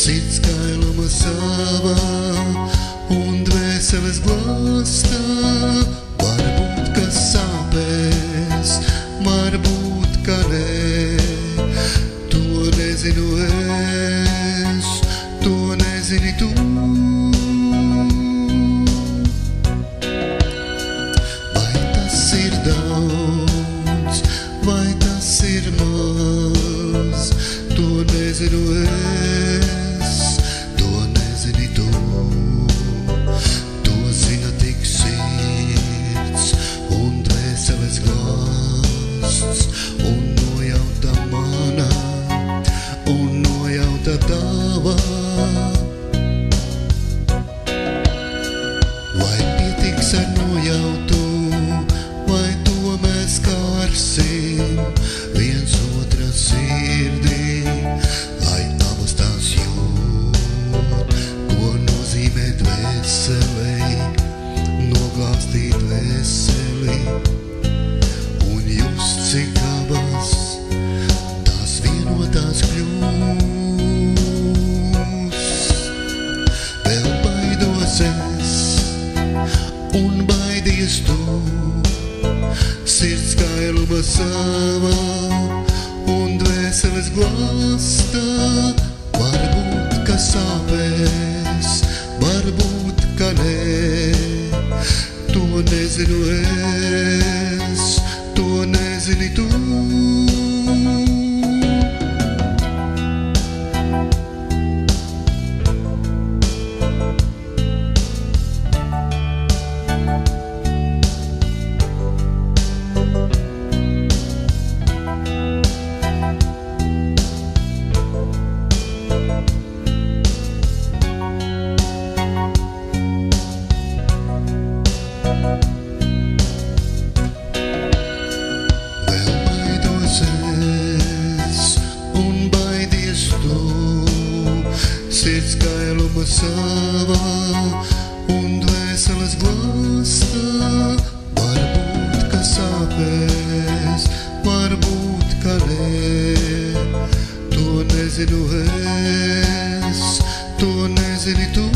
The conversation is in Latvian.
Sirds kailuma savā un dvēseles glāstā. Varbūt, ka sāpēs, varbūt, ka nē. To nezinu es, to nezini tu. Vai tas ir daudz, vai tas ir maz, to nezinu es, to nezini tu. To zina tik sirds un dvēseles glāsts, un nojauta mana, un nojauta tava. Vai pietiks ar nojautu, vai to mēs kārsim viens otra sirdī, lai abas tās jūt, ko nozīmē dvēselei, noglāstīt dvēseli, un just cik abas tās vienotās kļūs. Vēl baidos es, un baidies tu, sirds kailuma savā un dvēseles glāstā. Varbūt, ka sāpēs, varbūt, ka nē. To nezinu es, to nezini tu. Vēl baidos es, un baidies tu, sirds kailuma savā un dvēseles glāstā. Varbūt, ka sāpēs, varbūt, ka nē. To nezinu es, to nezini tu.